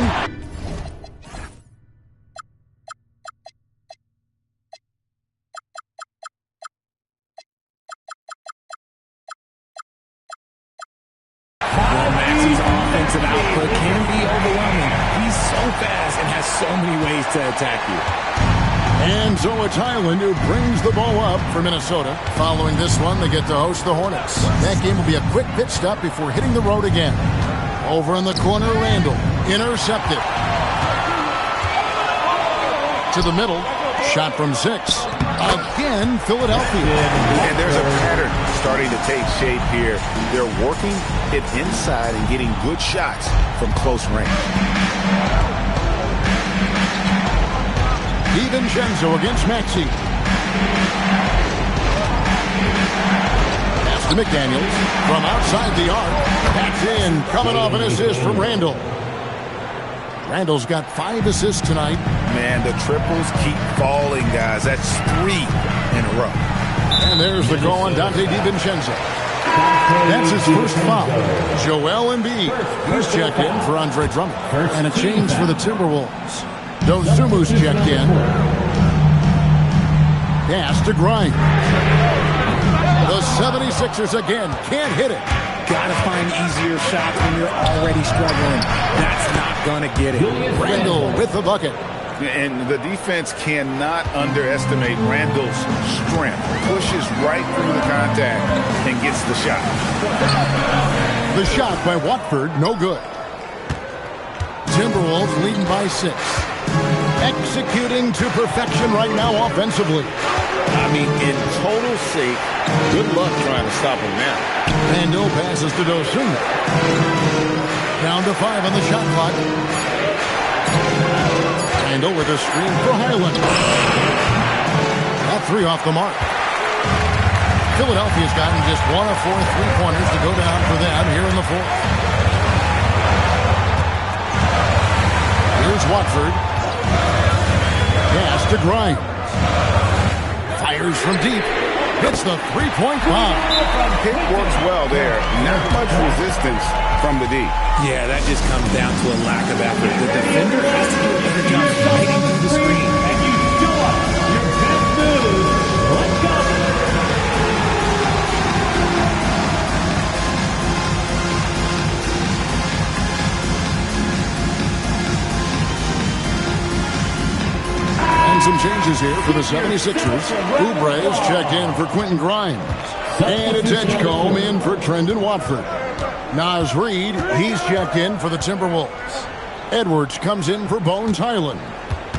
Maxey's offensive output can be overwhelming. He's so fast and has so many ways to attack you. And so it's Highland who brings the ball up for Minnesota. Following this one, they get to host the Hornets. That game will be a quick pit stop before hitting the road again. Over in the corner, Randall. Intercepted. To the middle. Shot from 6. Again, Philadelphia. And there's a pattern starting to take shape here. They're working it inside and getting good shots from close range. DiVincenzo against Maxey. Pass to McDaniels from outside the arc. That's in, coming off an assist from Randall. Randall's got 5 assists tonight. Man, the triples keep falling, guys. That's 3 in a row. And there's the call on Dante DiVincenzo. That's his first foul. Joel Embiid. He's checked in for Andre Drummond. And a change for the Timberwolves. Dozumu's checked in. Pass to Grimes. The 76ers again can't hit it. Gotta find easier shots when you're already struggling. That's not gonna get it. Randall with the bucket. And the defense cannot underestimate Randall's strength. Pushes right through the contact and gets the shot. The shot by Watford, no good. Timberwolves leading by 6. Executing to perfection right now offensively. I mean, in total shape. Good luck trying to stop him now. Randall passes to Dosunmu. Down to 5 on the shot clock. Randall with a screen for Highland. That 3 off the mark. Philadelphia's gotten just 1 of 4 3-pointers to go down for them here in the fourth. Here's Watford. Pass to Grimes. Fires from deep. Hits the 3-point bomb. Pick works well there. Not much resistance from the D. Yeah, that just comes down to a lack of effort. The defender has to do a better job fighting through the screen. And you still up your best move. Let's go. Some changes here for the 76ers. Oubre's checked in for Quentin Grimes. And it's Edgecombe in for Trendon Watford. Naz Reid, he's checked in for the Timberwolves. Edwards comes in for Bones Highland.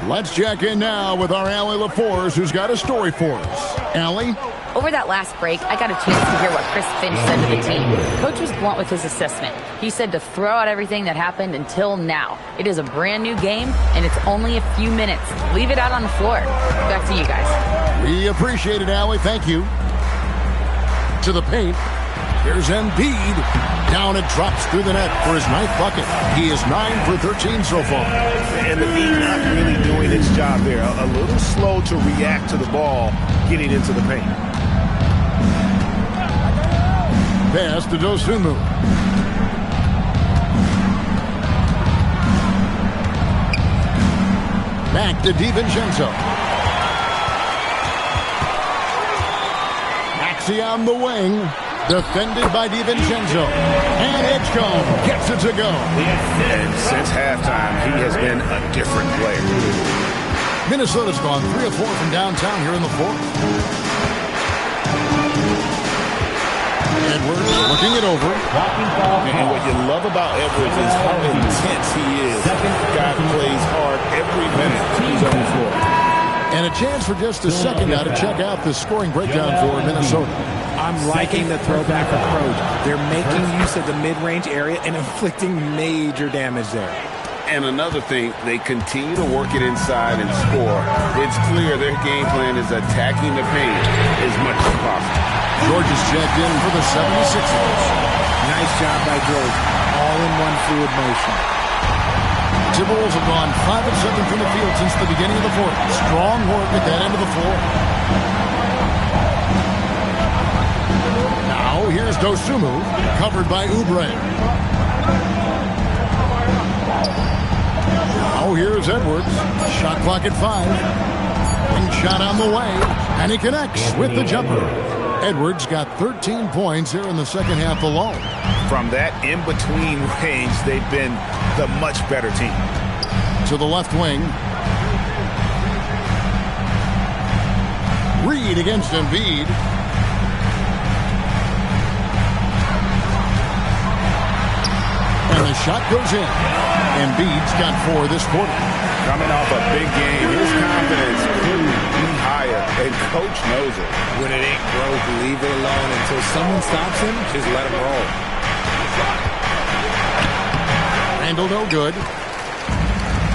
Let's check in now with our Allie LaForce, who's got a story for us. Allie? Over that last break, I got a chance to hear what Chris Finch said to the team. Coach was blunt with his assessment. He said to throw out everything that happened until now. It is a brand new game, and it's only a few minutes. Leave it out on the floor. Back to you guys. We appreciate it, Allie. Thank you. To the paint. Here's Embiid. Down it drops through the net for his 9th bucket. He is 9 for 13 so far. And the Heat not really doing its job there. A little slow to react to the ball getting into the paint. Pass to Dosunmu. Back to DiVincenzo. Maxey on the wing. Defended by DiVincenzo. And Edgecombe gets it to go. And since halftime, he has been a different player. Minnesota's gone 3 of 4 from downtown here in the fourth. Edwards looking it over. And what you love about Edwards is how intense he is. Guy plays hard every minute he's on the floor. And a chance for just a second now to check out the scoring breakdown for Minnesota. I'm liking the throwback approach. They're making use of the mid-range area and inflicting major damage there. And another thing, they continue to work it inside and score. It's clear their game plan is attacking the paint as much as possible. George is checked in for the 76ers. Nice job by George. All in one fluid motion. Timberwolves have gone 5 of 7 from the field since the beginning of the fourth. Strong work at that end of the floor. Now here's Dosunmu, covered by Oubre. Now here's Edwards. Shot clock at 5. Wing shot on the way, and he connects with the jumper. Edwards got 13 points here in the second half alone. From that in-between range, they've been the much better team. To the left wing. Reed against Embiid. And the shot goes in. Embiid's got 4 this quarter. Coming off a big game, his confidence couldn't be higher, and Coach knows it. When it ain't broke, leave it alone until someone stops him. Just let him roll. Randle no good.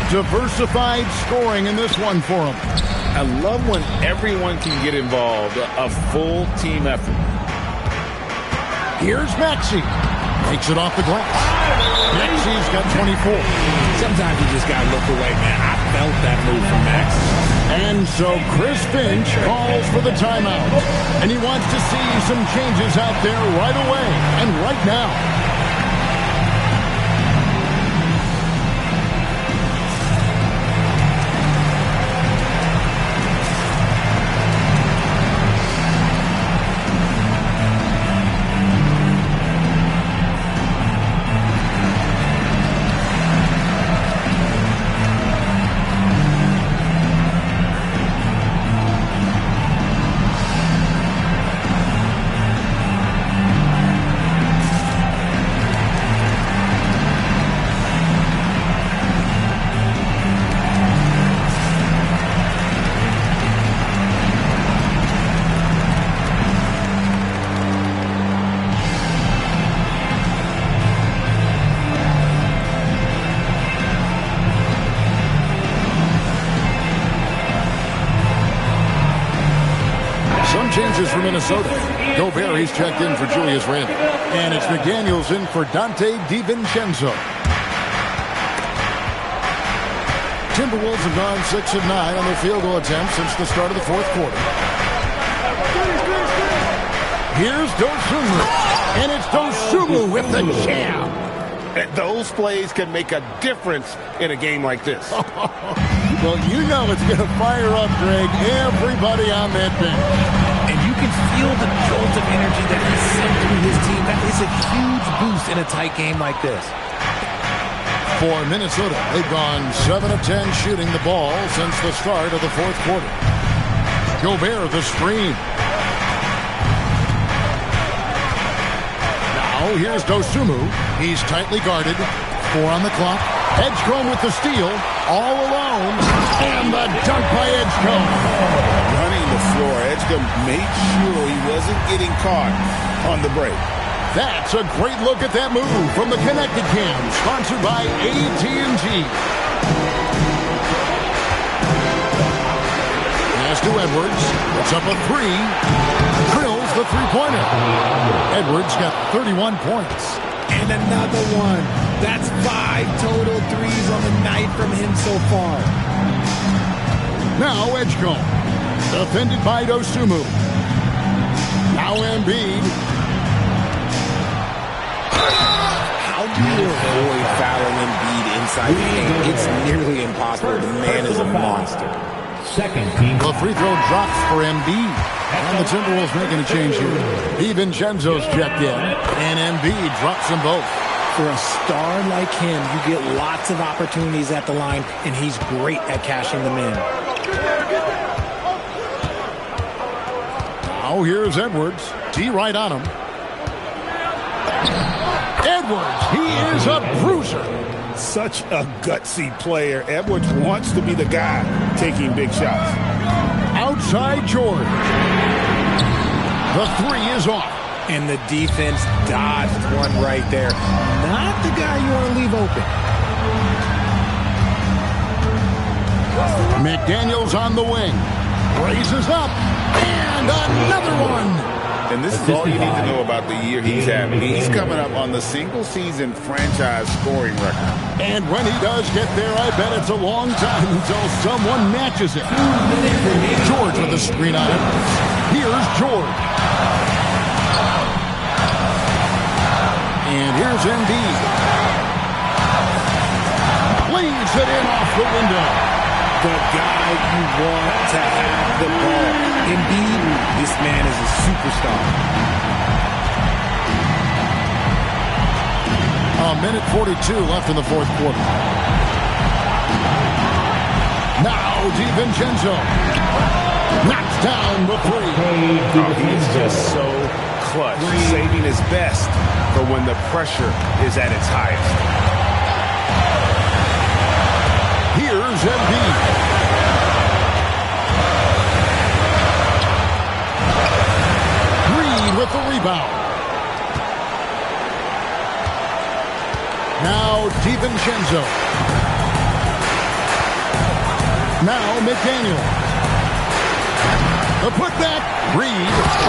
Diversified scoring in this one for him. I love when everyone can get involved, a full team effort. Here's Maxey. Takes it off the glass. Maxey's got 24. Sometimes you just got to look away, man. I felt that move from Max. And so Chris Finch calls for the timeout. And he wants to see some changes out there right away and right now. Changes for Minnesota. Gobert, he's checked in for Julius Randle. And it's McDaniels in for Dante DiVincenzo. Timberwolves have gone 6 of 9 on their field goal attempts since the start of the fourth quarter. Here's Dosunmu. And it's Dosunmu with the jam. Those plays can make a difference in a game like this. Well, you know it's going to fire up, Greg, everybody on that bench. And you can feel the jolt of energy that he sent through his team. That is a huge boost in a tight game like this. For Minnesota, they've gone 7 of 10 shooting the ball since the start of the fourth quarter. Gobert, the screen. Now here's Dosunmu. He's tightly guarded. 4 on the clock. Edgecombe with the steal. All alone. And the dunk by Edgecombe. Running the floor, Edgecombe made sure he wasn't getting caught on the break. That's a great look at that move from the Connected Cam, sponsored by AT&T. Pass to Edwards. It's up a three. Drills the three-pointer. Edwards got 31 points. And another one. That's 5 total threes on the night from him so far. Now Edgecombe. Defended by Dosunmu. Now Embiid. How do you avoid fouling Embiid inside the paint? It's nearly impossible. The man is a monster. Second team. The free throw drops for Embiid. And the Timberwolves making a change here. DiVincenzo's checked in. And Embiid drops them both. For a star like him, you get lots of opportunities at the line, and he's great at cashing them in. Now here's Edwards. T right on him. Edwards, he is a bruiser. Such a gutsy player. Edwards wants to be the guy taking big shots. Outside George. The three is off. And the defense dodged one right there. Not the guy you want to leave open. McDaniels on the wing. Raises up. And another one. And this is all you need to know about the year he's having. He's coming up on the single-season franchise scoring record. And when he does get there, I bet it's a long time until someone matches it. George with a screen on it. Here's George. And here's Embiid. Leaves it in off the window. The guy you want to have the ball. Embiid, this man is a superstar. A minute 42 left in the fourth quarter. Now DiVincenzo knocks down the three. Oh, he's just so clutch, saving his best for when the pressure is at its highest. Here's Embiid. Reed with the rebound. Now DiVincenzo. Now McDaniel. The putback. Reed.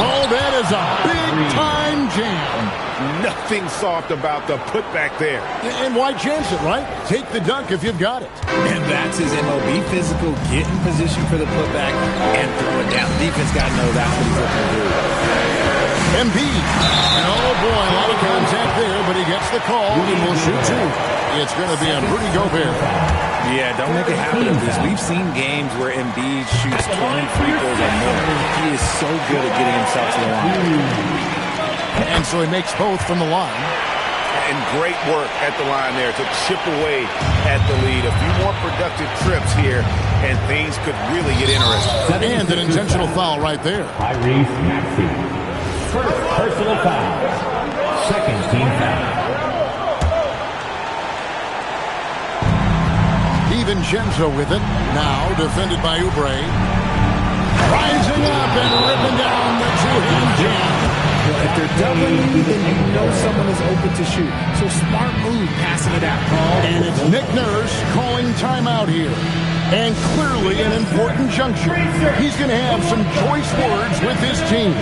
Oh, that is a big-time jam. Nothing soft about the putback there. And why chance it, right? Take the dunk if you've got it. And that's his MLB physical. Get in position for the putback and throw it down. Defense got to know that's what he's looking to do. Embiid. Oh, boy, a lot of contact there, but he gets the call and will shoot two. It's going to be a Rudy Gobert. Yeah, don't make it happen to this. We've seen games where Embiid shoots 20 free throws or more. He is so good at getting himself to the line. And so he makes both from the line. And great work at the line there to chip away at the lead. A few more productive trips here, and things could really get interesting. And an intentional foul right there. Tyrese Maxey. First personal foul. Second team foul. DiVincenzo with it. Now defended by Oubre. Rising up and ripping down the two-hand jam. Well, if they're doubling you, then you know someone is open to shoot. So smart move passing it out. And it's Nick Nurse calling timeout here. And clearly an important juncture. He's going to have some choice words with his team.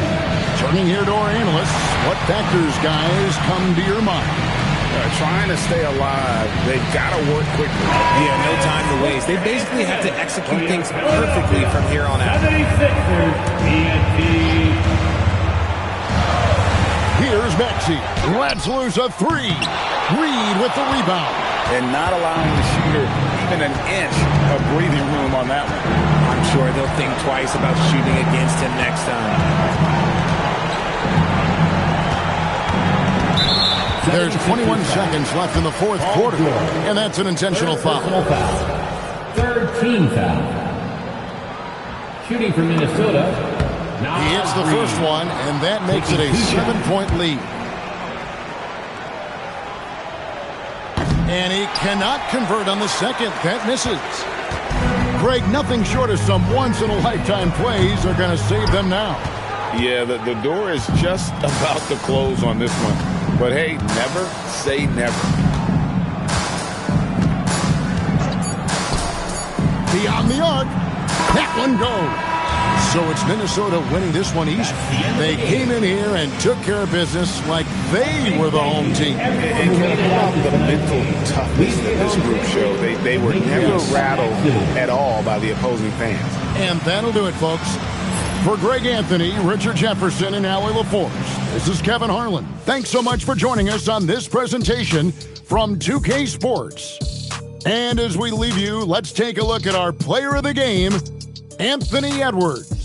Turning here to our analysts, what factors, guys, come to your mind? Trying to stay alive, they've got to work quickly. Yeah, no time to waste. They basically have to execute things perfectly from here on out. 76ers, TNT. Here's Maxey. Lets loose a three. Reed with the rebound. And not allowing the shooter even an inch of breathing room on that one. I'm sure they'll think twice about shooting against him next time. There's 21 seconds left in the fourth quarter, and that's an intentional foul. Third team foul. Shooting for Minnesota. He hits the first one, and that makes it a 7-point lead. And he cannot convert on the second. That misses. Greg, nothing short of some once-in-a-lifetime plays are going to save them now. Yeah, the door is just about to close on this one. But, hey, never say never. Beyond the arc. That one goes. So it's Minnesota winning this one easy. They came in here and took care of business like they were the home team. And the mental toughness that this group showed. They were never rattled at all by the opposing fans. And that'll do it, folks. For Greg Anthony, Richard Jefferson, and Allie LaForce, this is Kevin Harlan. Thanks so much for joining us on this presentation from 2K Sports. And as we leave you, let's take a look at our player of the game, Anthony Edwards.